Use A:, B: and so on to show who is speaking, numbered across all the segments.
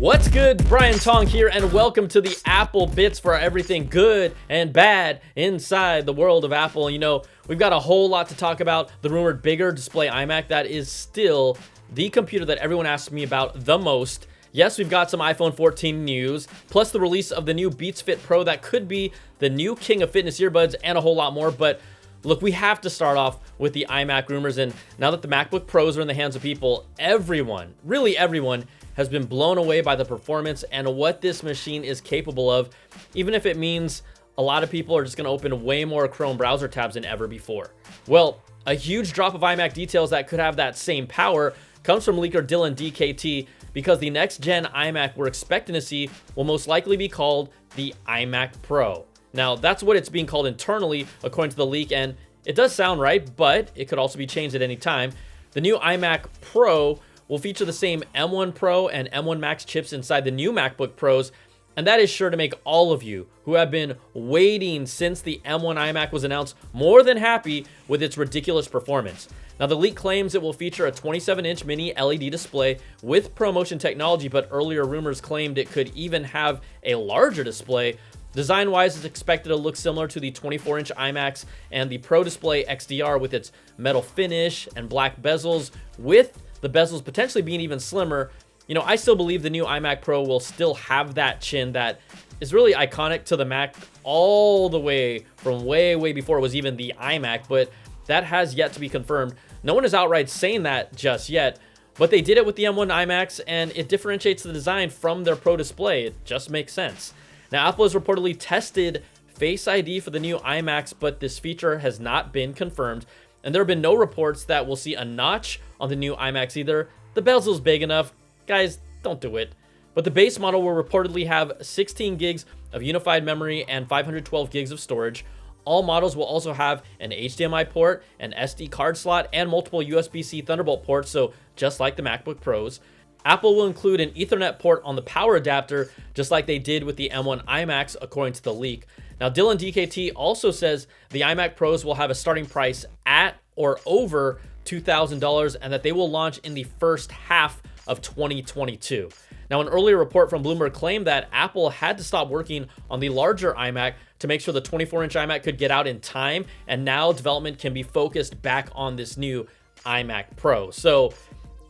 A: What's good? Brian Tong here, and welcome to the Apple Bits for everything good and bad inside the world of Apple. You know, we've got a whole lot to talk about. The rumored bigger display iMac, that is still the computer that everyone asks me about the most. Yes, we've got some iPhone 14 news, plus the release of the new Beats Fit Pro that could be the new king of fitness earbuds, and a whole lot more. But look, we have to start off with the iMac rumors, and now that the MacBook Pros are in the hands of people, everyone, really everyone, has been blown away by the performance and what this machine is capable of, even if it means a lot of people are just going to open way more Chrome browser tabs than ever before. Well, a huge drop of iMac details that could have that same power comes from leaker Dylan DKT, because the next gen iMac we're expecting to see will most likely be called the iMac Pro. Now, that's what it's being called internally, according to the leak, and it does sound right, but it could also be changed at any time. The new iMac Pro will feature the same M1 Pro and M1 Max chips inside the new MacBook Pros, and that is sure to make all of you who have been waiting since the M1 iMac was announced more than happy with its ridiculous performance. Now, the leak claims it will feature a 27-inch mini LED display with ProMotion technology, but earlier rumors claimed it could even have a larger display. Design-wise, it's expected to look similar to the 24-inch iMacs and the Pro Display XDR with its metal finish and black bezels, with the bezels potentially being even slimmer. You know, I still believe the new iMac Pro will still have that chin that is really iconic to the Mac all the way from way before it was even the iMac, but that has yet to be confirmed. No one is outright saying that just yet, but they did it with the M1 iMacs, and it differentiates the design from their Pro Display. It just makes sense. Now, Apple has reportedly tested Face ID for the new iMacs, but this feature has not been confirmed, and there have been no reports that we'll see a notch on the new iMacs either. The bezel's big enough. Guys, don't do it. But the base model will reportedly have 16 gigs of unified memory and 512 gigs of storage. All models will also have an HDMI port, an SD card slot, and multiple USB-C Thunderbolt ports, so just like the MacBook Pros. Apple will include an Ethernet port on the power adapter, just like they did with the M1 iMacs, according to the leak. Now, Dylan DKT also says the iMac Pros will have a starting price at or over $2,000, and that they will launch in the first half of 2022. Now, an earlier report from Bloomberg claimed that Apple had to stop working on the larger iMac to make sure the 24-inch iMac could get out in time, and now development can be focused back on this new iMac Pro. So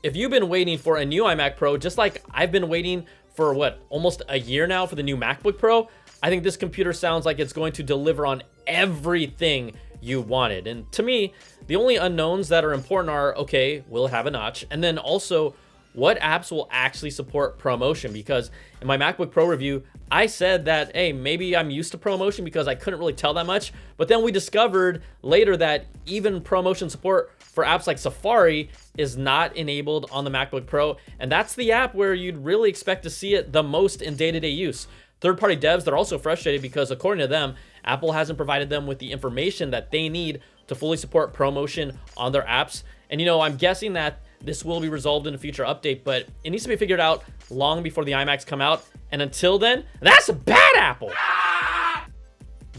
A: if you've been waiting for a new iMac Pro, just like I've been waiting for almost a year now for the new MacBook Pro, I think this computer sounds like it's going to deliver on everything you wanted. And to me, the only unknowns that are important are, okay, will it have a notch? And then also, what apps will actually support ProMotion? Because in my MacBook Pro review, I said that, hey, maybe I'm used to ProMotion because I couldn't really tell that much. But then we discovered later that even ProMotion support for apps like Safari is not enabled on the MacBook Pro. And that's the app where you'd really expect to see it the most in day-to-day use. Third-party devs, they're also frustrated because, according to them, Apple hasn't provided them with the information that they need to fully support ProMotion on their apps. And, you know, I'm guessing that this will be resolved in a future update, but it needs to be figured out long before the iMacs come out. And until then, that's a bad Apple.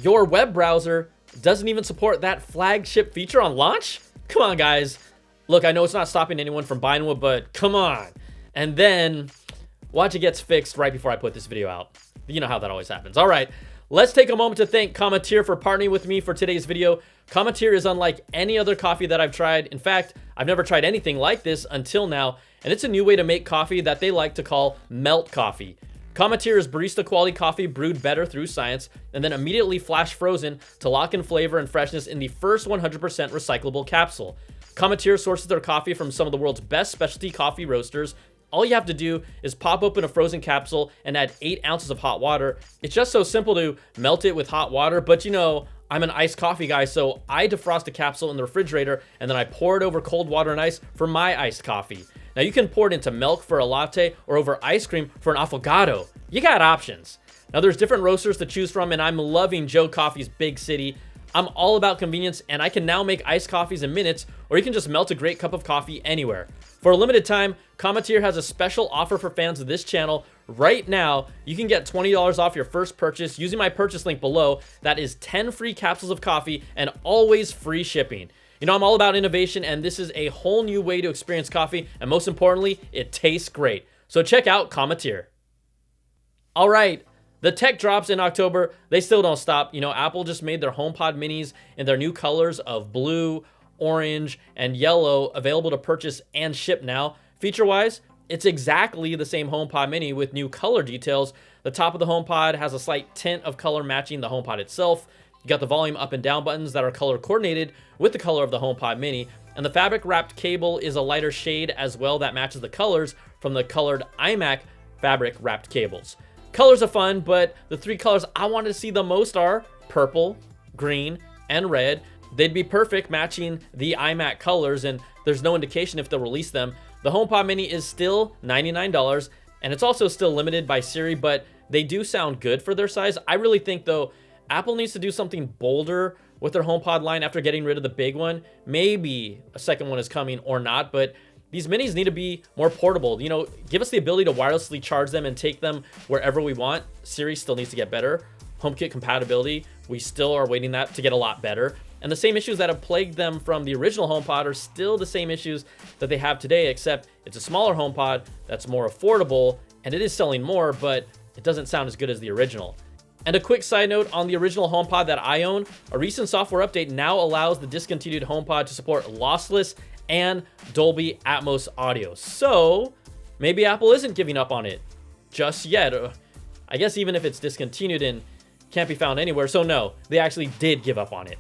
A: Your web browser doesn't even support that flagship feature on launch? Come on, guys. Look, I know it's not stopping anyone from buying one, but come on. And then watch it gets fixed right before I put this video out. You know how that always happens. All right, let's take a moment to thank CommaTier for partnering with me for today's video. CommaTier is unlike any other coffee that I've tried. In fact, I've never tried anything like this until now, and it's a new way to make coffee that they like to call melt coffee. CommaTier is barista quality coffee brewed better through science and then immediately flash frozen to lock in flavor and freshness in the first 100% recyclable capsule. CommaTier sources their coffee from some of the world's best specialty coffee roasters. All you have to do is pop open a frozen capsule and add 8 ounces of hot water. It's just so simple to melt it with hot water, but you know, I'm an iced coffee guy, so I defrost a capsule in the refrigerator and then I pour it over cold water and ice for my iced coffee. Now, you can pour it into milk for a latte or over ice cream for an affogato. You got options. Now, there's different roasters to choose from, and I'm loving Joe Coffee's Big City. I'm all about convenience, and I can now make iced coffees in minutes, or you can just melt a great cup of coffee anywhere. For a limited time, CommaTier has a special offer for fans of this channel. Right now, you can get $20 off your first purchase using my purchase link below. That is 10 free capsules of coffee and always free shipping. You know, I'm all about innovation, and this is a whole new way to experience coffee, and most importantly, it tastes great. So check out CommaTier. All right, the tech drops in October, they still don't stop. You know, Apple just made their HomePod Minis in their new colors of blue, orange, and yellow available to purchase and ship now. Feature-wise, it's exactly the same HomePod Mini with new color details. The top of the HomePod has a slight tint of color matching the HomePod itself. You got the volume up and down buttons that are color coordinated with the color of the HomePod Mini. And the fabric wrapped cable is a lighter shade as well that matches the colors from the colored iMac fabric wrapped cables. Colors are fun, but the three colors I wanted to see the most are purple, green, and red. They'd be perfect matching the iMac colors, and there's no indication if they'll release them. The HomePod Mini is still $99, and it's also still limited by Siri, but they do sound good for their size. I really think, though, Apple needs to do something bolder with their HomePod line after getting rid of the big one. Maybe a second one is coming or not, but these minis need to be more portable. You know, give us the ability to wirelessly charge them and take them wherever we want. Siri still needs to get better. HomeKit compatibility, we still are waiting that to get a lot better. And the same issues that have plagued them from the original HomePod are still the same issues that they have today, except it's a smaller HomePod that's more affordable, and it is selling more, but it doesn't sound as good as the original. And a quick side note on the original HomePod that I own, a recent software update now allows the discontinued HomePod to support lossless and Dolby Atmos audio. So maybe Apple isn't giving up on it just yet. I guess even if it's discontinued and can't be found anywhere. So no, they actually did give up on it.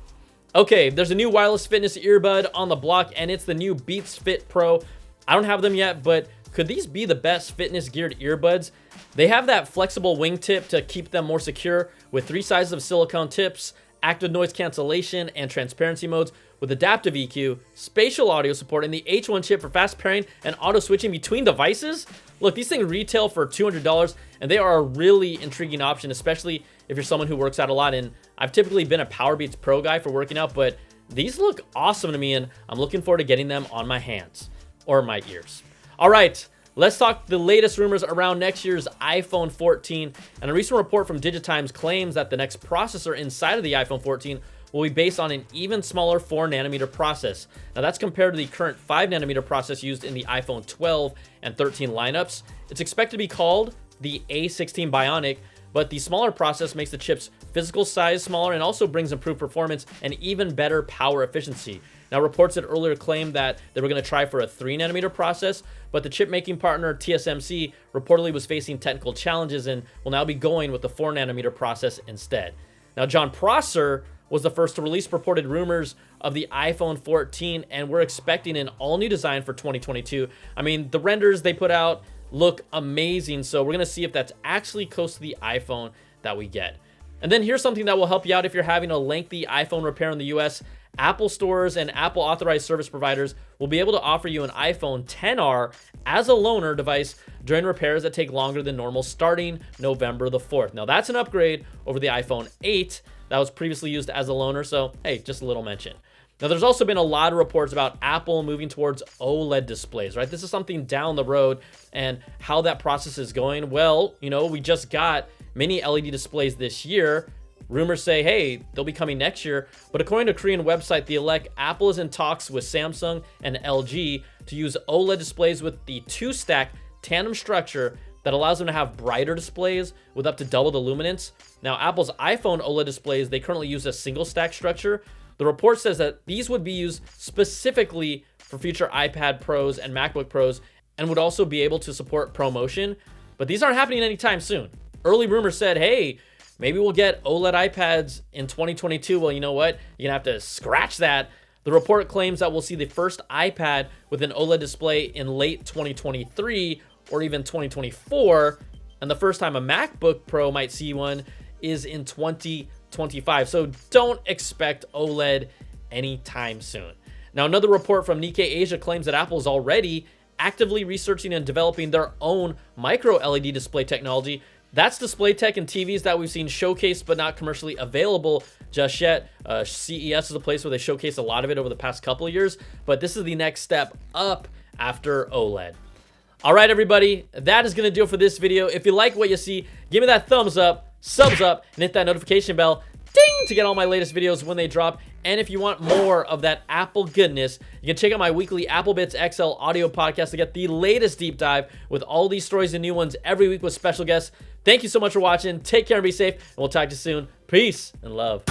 A: Okay, there's a new wireless fitness earbud on the block, and it's the new Beats Fit Pro. I don't have them yet, but could these be the best fitness geared earbuds? They have that flexible wingtip to keep them more secure with 3 sizes of silicone tips, active noise cancellation and transparency modes with adaptive EQ, spatial audio support, and the H1 chip for fast pairing and auto switching between devices. Look, these things retail for $200, and they are a really intriguing option, especially if you're someone who works out a lot. And I've typically been a Powerbeats Pro guy for working out, but these look awesome to me, and I'm looking forward to getting them on my hands or my ears. All right, let's talk the latest rumors around next year's iPhone 14. And a recent report from Digitimes claims that the next processor inside of the iPhone 14 will be based on an even smaller 4nm process. Now that's compared to the current 5nm process used in the iPhone 12 and 13 lineups. It's expected to be called the A16 Bionic, but the smaller process makes the chip's physical size smaller and also brings improved performance and even better power efficiency. Now, reports had earlier claimed that they were going to try for a 3nm process, but the chip making partner TSMC reportedly was facing technical challenges and will now be going with the 4nm process instead. Now, John Prosser was the first to release reported rumors of the iPhone 14, and we're expecting an all-new design for 2022. I mean, the renders they put out look amazing, so we're going to see if that's actually close to the iPhone that we get. And then here's something that will help you out if you're having a lengthy iPhone repair in the US. Apple stores and Apple authorized service providers will be able to offer you an iPhone XR as a loaner device during repairs that take longer than normal starting November the 4th. Now that's an upgrade over the iPhone 8 that was previously used as a loaner, so hey, just a little mention. Now there's also been a lot of reports about Apple moving towards OLED displays, right? This is something down the road, and how that process is going. Well, you know, we just got mini LED displays this year. Rumors say, hey, they'll be coming next year. But according to Korean website The Elect, Apple is in talks with Samsung and LG to use OLED displays with the 2-stack tandem structure that allows them to have brighter displays with up to double the luminance. Now, Apple's iPhone OLED displays, they currently use a single stack structure. The report says that these would be used specifically for future iPad Pros and MacBook Pros and would also be able to support ProMotion. But these aren't happening anytime soon. Early rumors said, hey, maybe we'll get OLED iPads in 2022. Well, you know what? You're going to have to scratch that. The report claims that we'll see the first iPad with an OLED display in late 2023 or even 2024. And the first time a MacBook Pro might see one is in 2025. So don't expect OLED anytime soon. Now, another report from Nikkei Asia claims that Apple is already actively researching and developing their own micro LED display technology. That's display tech and TVs that we've seen showcased but not commercially available just yet. CES is a place where they showcase a lot of it over the past couple of years, but this is the next step up after OLED. All right, everybody, that is going to do it for this video. If you like what you see, give me that thumbs up, subs up, and hit that notification bell. ding, to get all my latest videos when they drop. And if you want more of that Apple goodness, you can check out my weekly Apple Bits XL audio podcast to get the latest deep dive with all these stories and new ones every week with special guests. Thank you so much for watching. Take care and be safe, and we'll talk to you soon. Peace and love.